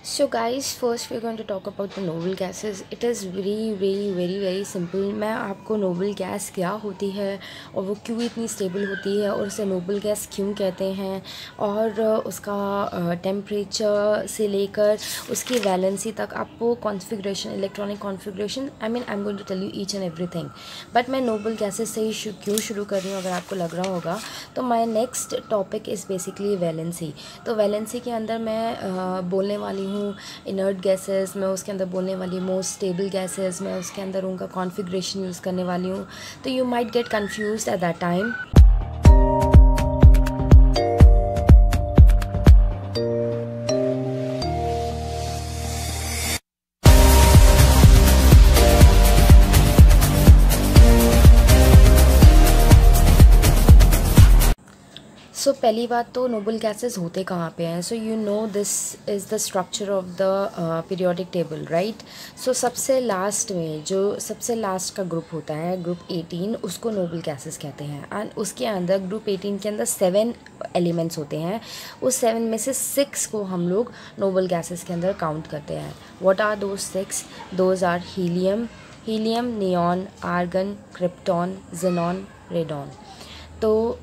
So guys, first we're going to talk about the noble gases. It is very simple. मैं आपको noble gas क्या होती है और वो क्यों इतनी स्टेबल होती है और उसे नोबल गैस क्यों कहते हैं और उसका टेम्परेचर से लेकर उसकी वैलेंसी तक आपको configuration, electronic configuration, I am going to tell you each and everything. But मैं नोबल गैसेस से ही क्यों शुरू कर रही हूँ अगर आपको लग रहा होगा. तो my next topic is basically valency. तो वैलेंसी के अंदर मैं बोलने वाली हूँ इनर्ट गैसेस, मैं उसके अंदर बोलने वाली हूँ मोस्ट स्टेबल गैसेस, मैं उसके अंदर उनका कॉन्फ़िगरेशन यूज़ करने वाली हूँ. तो you might get confused at that time. So पहली बात तो नोबल गैसेस होते कहाँ पे हैं. So you know this is the structure of the periodic table, right. So सबसे लास्ट में जो सबसे लास्ट का ग्रुप होता है, ग्रुप 18, उसको नोबल गैसेस कहते हैं. एंड उसके अंदर ग्रुप 18 के अंदर 7 एलिमेंट्स होते हैं. उस 7 में से 6 को हम लोग नोबल गैसेस के अंदर काउंट करते हैं. What are those 6? Those are helium, neon, argon, krypton, xenon, radon. तो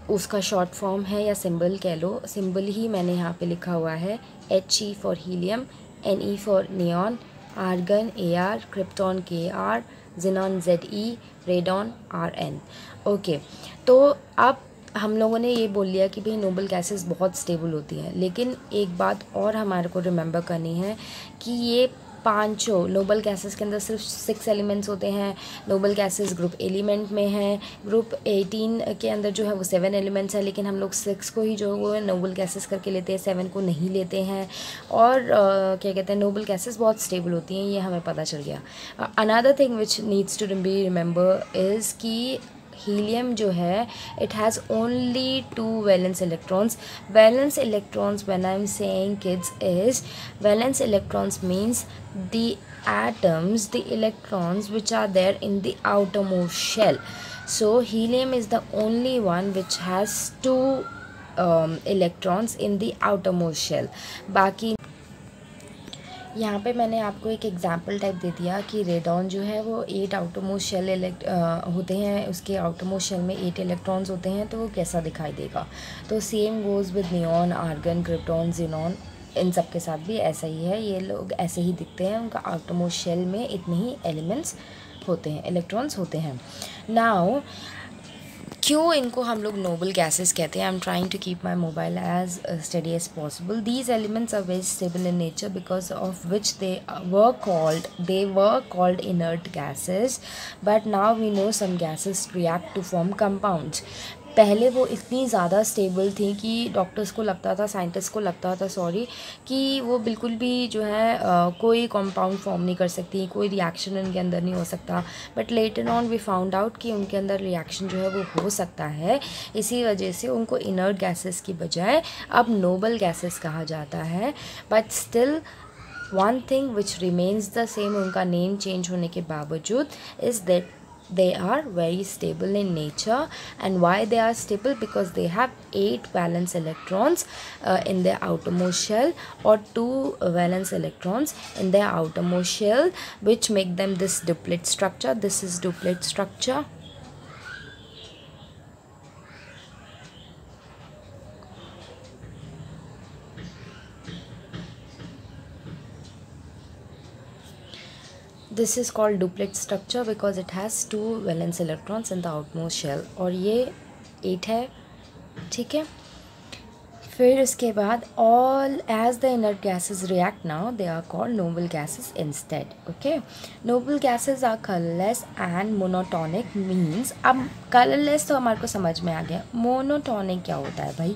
उसका शॉर्ट फॉर्म है या सिंबल कह लो, सिंबल ही मैंने यहाँ पे लिखा हुआ है. HE for helium, NE for neon, argon AR, krypton KR, xenon ZE, radon RN. Okay, तो अब हम लोगों ने ये बोल लिया कि भाई नोबल गैसेस बहुत स्टेबल होती हैं. लेकिन एक बात और हमारे को रिमेंबर करनी है कि ये पांचों नोबल गैसेस के अंदर सिर्फ 6 एलिमेंट्स होते हैं. नोबल गैसेस ग्रुप एलिमेंट में हैं. ग्रुप 18 के अंदर जो है वो 7 एलिमेंट्स हैं, लेकिन हम लोग 6 को ही जो है वो नोबल गैसेस करके लेते हैं, 7 को नहीं लेते हैं. और क्या कहते हैं, नोबल गैसेस बहुत स्टेबल होती हैं, ये हमें पता चल गया. Another thing which needs to be remember is कि हीलियम जो है it has only 2 valence electrons. Valence electrons, when I'm saying kids, is valence electrons means the atoms, the electrons which are there in the outermost shell. So helium is the only one which has 2 electrons in the outermost shell. बाकी यहाँ पे मैंने आपको एक example type दे दिया कि radon जो है वो 8 आउटरमोस्ट शेल होते हैं, उसके आउटरमोस्ट शेल में 8 इलेक्ट्रॉन्स होते हैं, तो वो कैसा दिखाई देगा. तो same goes with neon, argon, krypton, xenon, इन सब के साथ भी ऐसा ही है. ये लोग ऐसे ही दिखते हैं, उनका आउटरमोस्ट शेल में इतने ही एलिमेंट्स होते हैं, इलेक्ट्रॉन्स होते हैं. नाउ क्यों इनको हम लोग नोबल गैसेस कहते हैं? I am trying to keep my mobile as study as possible. These elements are very stable in nature because of which they were called inert gases, but now we know some gases react to form compounds. पहले वो इतनी ज़्यादा stable थी कि doctors को लगता था, scientist को लगता था कि वो बिल्कुल भी जो है कोई कंपाउंड फॉर्म नहीं कर सकती, कोई रिएक्शन उनके अंदर नहीं हो सकता. But later on we found out कि उनके अंदर रिएक्शन जो है वो हो सकता है. इसी वजह से उनको इनर्ट गैसेस की बजाय अब नोबल गैसेस कहा जाता है. But still one thing which remains the same, उनका नेम चेंज होने के बावजूद, is that they are very stable in nature. And why they are stable? Because they have 8 valence electrons in their outermost shell, or 2 valence electrons in their outermost shell, which make them this duplet structure. This is duplet structure. This is called duplet structure because it has 2 valence electrons in the outmost shell. और ये 8 है, ठीक है. फिर उसके बाद all as the inert gases react now, they are called noble gases instead. Okay, noble gases are colorless and monotonic. means अब colorless तो हमारे को समझ में आ गया. monotonic क्या होता है भाई?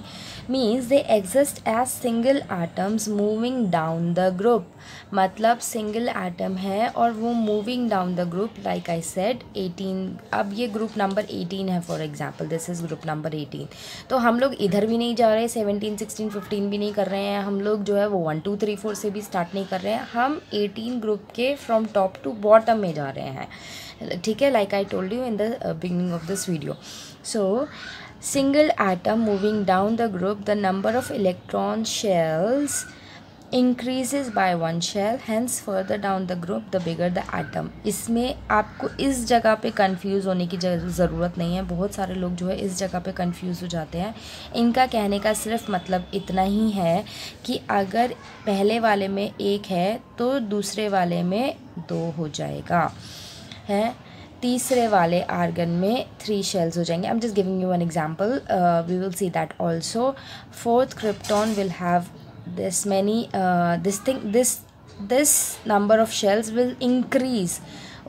means they exist as single atoms moving down the group. मतलब सिंगल एटम है और वो moving down the group. Like I said 18, अब ये ग्रुप नंबर 18 है for example, this is group number 18. तो हम लोग इधर भी नहीं जा रहे, 17, 16, 15 भी नहीं कर रहे हैं. हम लोग जो है वो 1, 2, 3, 4 से भी स्टार्ट नहीं कर रहे हैं. हम 18 ग्रुप के फ्रॉम टॉप टू बॉटम में जा रहे हैं, ठीक है. Like I told you in the beginning of this video. So single atom moving down the group, the number of electron shells increases by one shell, hence further down the group the bigger the atom. इसमें आपको इस जगह पे confuse होने की ज़रूरत नहीं है. बहुत सारे लोग जो है इस जगह पे कंफ्यूज हो जाते हैं. इनका कहने का सिर्फ मतलब इतना ही है कि अगर पहले वाले में एक है तो दूसरे वाले में 2 हो जाएगा, है. तीसरे वाले आर्गन में 3 शेल्स हो जाएंगे. I am just giving you an example. We will see that also. Fourth krypton will have this many this number of shells will increase.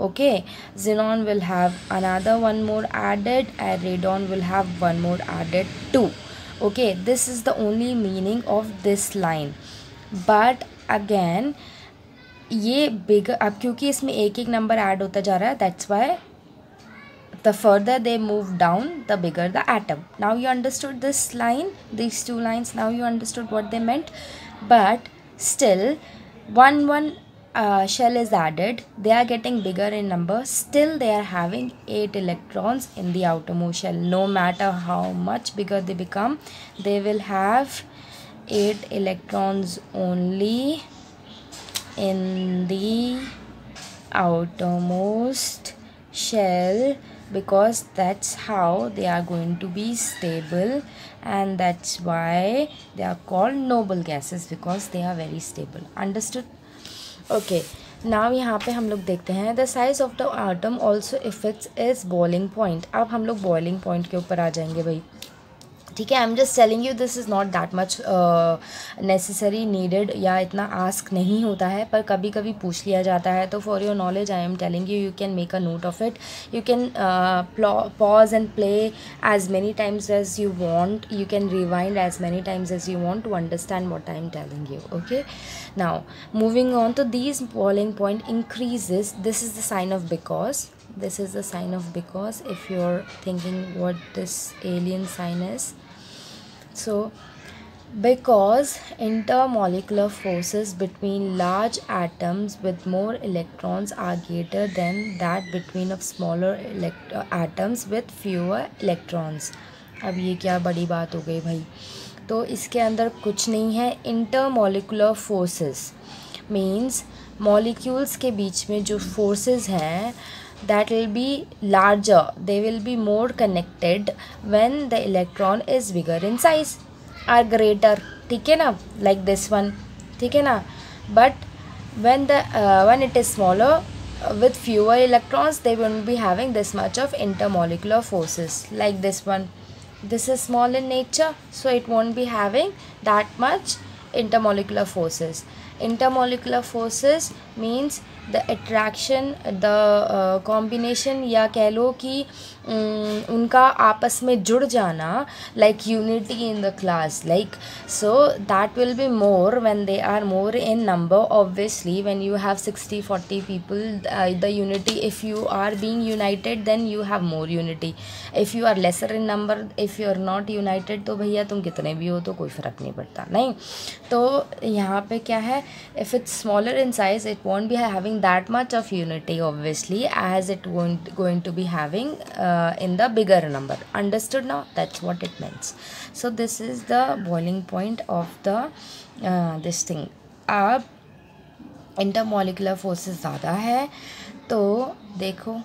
Okay, xenon will have another one more added and radon will have one more added too. Okay, this is the only meaning of this line. But again ये bigger, अब क्योंकि इसमें एक एक number add होता जा रहा है, that's why the further they move down the bigger the atom. Now you understood this line, these two lines. Now you understood what they meant. But still one shell is added, they are getting bigger in number, still they are having 8 electrons in the outermost shell. No matter how much bigger they become, they will have 8 electrons only in the outermost shell, because that's how they are going to be stable, and that's why they are called noble gases, because they are very stable. Understood? Okay, now यहाँ पे हम लोग देखते हैं the size of the atom also affects its boiling point. अब हम लोग boiling point के ऊपर आ जाएंगे भाई. ठीक है. आई am just telling you this is not that much necessary needed, या इतना आस्क नहीं होता है, पर कभी कभी पूछ लिया जाता है. तो for your knowledge I am telling you, you can make a note of it. You can pause and play as many times as you want. You can rewind as many times as you want to understand what I am telling you. Okay, now moving on. तो this boiling point increases. This is the sign of because. This is the sign of because, if you're thinking what this alien sign is. So because intermolecular forces between large atoms with more electrons are greater than that between of smaller atoms with fewer electrons. अब ये क्या बड़ी बात हो गई भाई. तो इसके अंदर कुछ नहीं है. इंटरमोलिकुलर फोर्सेस मीन्स मॉलिक्यूल्स के बीच में जो फोर्सेस हैं, that will be larger, they will be more connected when the electron is bigger in size or greater. ठीक है ना, like this one. ठीक है ना. But when it is smaller with fewer electrons, they won't be having this much of intermolecular forces. Like this one, this is small in nature, so it won't be having that much intermolecular forces. Intermolecular forces means the attraction, the combination, या कह लो कि उनका आपस में जुड़ जाना, like unity in the class, like so that will be more when they are more in number. Obviously when you have 60-40 people, the unity, if you are being united then you have more unity. If you are lesser in number, if you are not united, तो भैया तुम कितने भी हो तो कोई फ़र्क नहीं पड़ता. नहीं, तो यहाँ पे क्या है, if it's smaller in size it won't be having that much of unity obviously as it won't going to be having in the bigger number. Understood now? That's what it means. So this is the boiling point of the this thing. अब intermolecular forces ज़्यादा है, तो देखो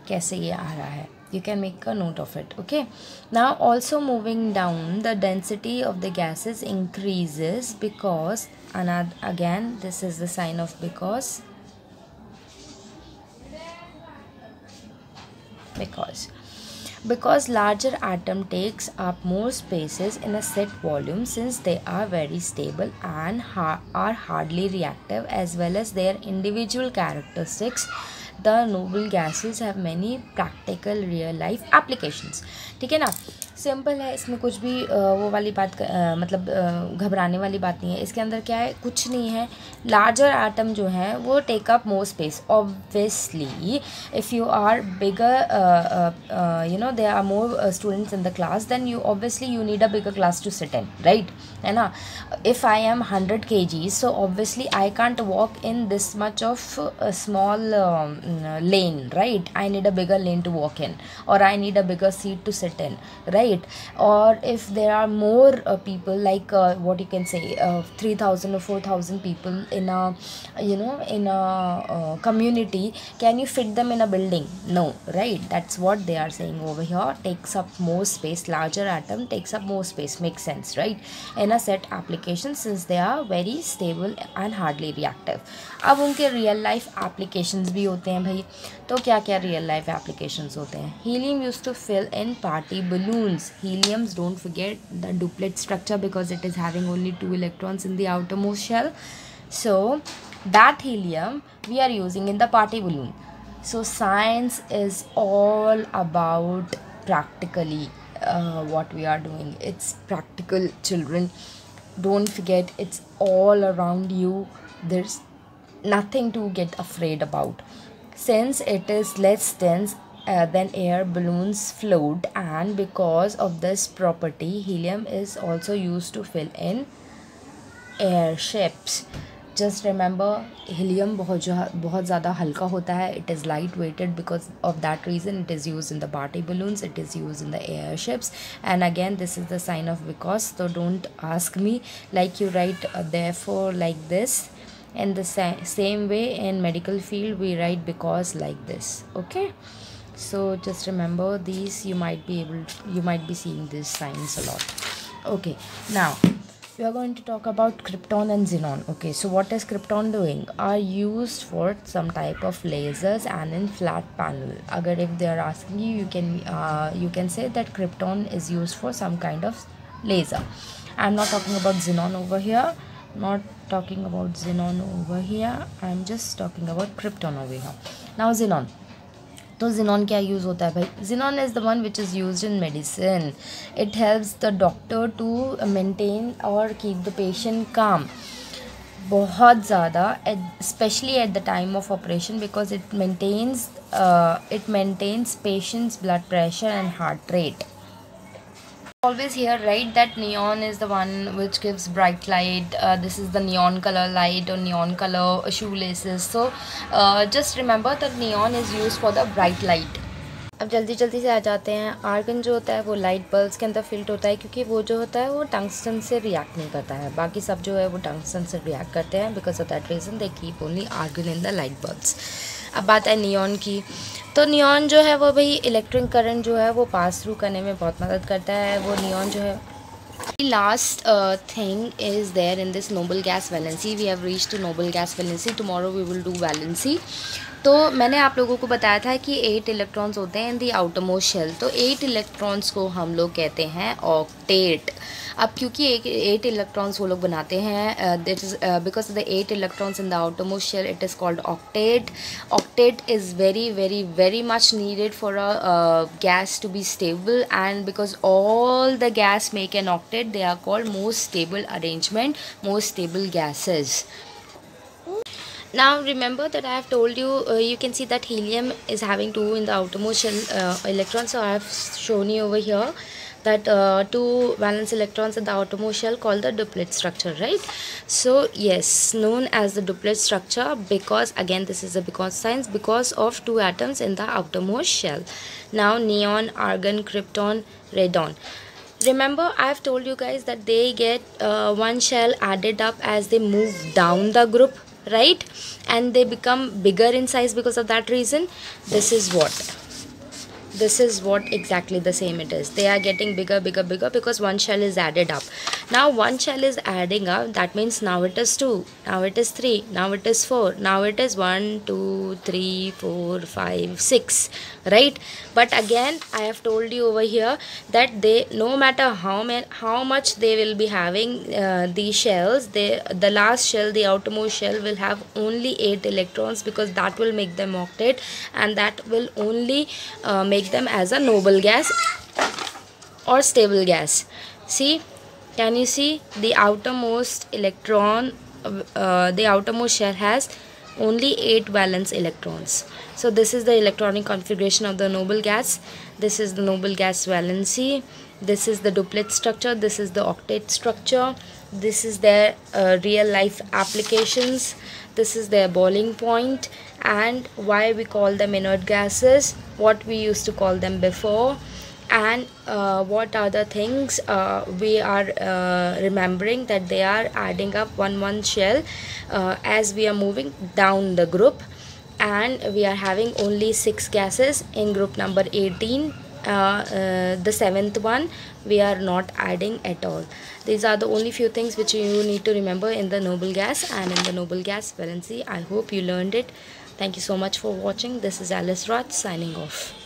कैसे ये आ रहा है. You can make a note of it. Okay, now also moving down, the density of the gases increases because, again this is the sign of because larger atom takes up more spaces in a set volume, since they are very stable and are hardly reactive, as well as their individual characteristics. The noble gases have many practical real life applications. ठीक है ना, simple है, इसमें कुछ भी वो वाली बात मतलब घबराने वाली बात नहीं है. इसके अंदर क्या है, कुछ नहीं है. लार्जर एटम जो है वो take up more space. Obviously if you are bigger, you know there are more students in the class, then you obviously you need a bigger class to sit in, right, है ना. If I am 100 kg, so obviously I can't walk in this much of a small lane, right. I need a bigger lane to walk in, or I need a bigger seat to sit in, right. right? Or if there are more people, like what you can say 3,000 or 4,000 people in a, in a community, can you fit them in a building? No, right? That's what they are saying over here. Takes up more space, larger atom takes up more space, makes sense, right? In a set application, since they are very stable and hardly reactive. अब उनके real life applications भी होते हैं भाई, तो क्या क्या real life applications होते हैं? Helium use to fill in party balloons. Heliums, don't forget the duplet structure because it is having only 2 electrons in the outermost shell. So that helium we are using in the party balloon. So science is all about practically what we are doing. It's practical, children. Don't forget, it's all around you. There's nothing to get afraid about. Since it is less dense than air, balloons float, and because of this property, helium is also used to fill in airships. Just remember, helium बहुत ज़्यादा हल्का होता है. It is light weighted. Because of that reason, it is used in the party balloons, it is used in the airships. And again, this is the sign of because, so don't ask me. Like, you write therefore like this. In the same way, in medical field we write because like this. Okay, so just remember these. You might be seeing these signs a lot. Okay, now we are going to talk about krypton and xenon. Okay, so what is krypton doing? Are used for some type of lasers and in flat panel. Agar if they are asking you, you can say that krypton is used for some kind of laser. I'm not talking about xenon over here. I'm just talking about krypton over here. Now xenon. तो xenon क्या use होता है भाई? xenon is the one which is used in medicine. It helps the doctor to maintain or keep the patient calm. बहुत ज़्यादा, especially at the time of operation, because it maintains patient's blood pressure and heart rate. Always hear, right, that neon is the one which gives bright light. This is the neon color light or neon color shoelaces. So just remember that neon is used for the bright light. अब जल्दी से आ जाते हैं. Argon जो होता है वो light bulbs के अंदर फिल्ट होता है, क्योंकि वो जो होता है वो टंगस्टन से रिएक्ट नहीं करता है. बाकी सब जो है वो टंगस्टन से रिएक्ट करते हैं. Because of that reason they keep only argon in the light bulbs. अब बात है नियॉन की. तो नियॉन जो है वो भाई इलेक्ट्रिक करंट जो है वो पास थ्रू करने में बहुत मदद करता है. वो नियॉन जो है. Last thing is there in this noble gas valency. We have reached to noble gas valency. Tomorrow we will do valency. तो मैंने आप लोगों को बताया था कि 8 इलेक्ट्रॉन्स होते हैं इन दी आउटरमोस्ट शेल. तो 8 इलेक्ट्रॉन्स को हम लोग कहते हैं ऑक्टेट. अब क्योंकि 8 इलेक्ट्रॉन्स वो लोग बनाते हैं, that is because the 8 electrons in the outermost shell, it is called octet. Octet is very very very much needed for a gas to be stable, and because all the gas make an octet, they are called most stable arrangement, most stable gases. Now remember that I have told you, you can see that helium is having 2 in the outermost shell electrons. So I have shown you over here that 2 valence electrons in the outermost shell called the duplet structure, right? So yes, known as the duplet structure because, again, this is a because sign, because of 2 atoms in the outermost shell. Now neon, argon, krypton, radon. Remember, I have told you guys that they get one shell added up as they move down the group, right? And they become bigger in size. Because of that reason, this is what exactly the same it is. They are getting bigger because one shell is added up. Now one shell is adding up, that means now it is 2, now it is 3, now it is 4, now it is 1 2 3 4 5 6, right? But again, I have told you over here that they, no matter how much they will be having these shells, the last shell, the outermost shell, will have only 8 electrons, because that will make them octet, and that will only make them as a noble gas or stable gas. See, can you see the outermost electron? The outermost shell has only 8 valence electrons. So this is the electronic configuration of the noble gas. This is the noble gas valency. This is the duplet structure. This is the octet structure. This is their real life applications. This is their boiling point, and why we call them inert gases, what we used to call them before. And what are the things we are remembering, that they are adding up one shell as we are moving down the group, and we are having only 6 gases in group number 18. The seventh one we are not adding at all. These are the only few things which you need to remember in the noble gas and in the noble gas valency. I hope you learned it. Thank you so much for watching. This is Alice Raj signing off.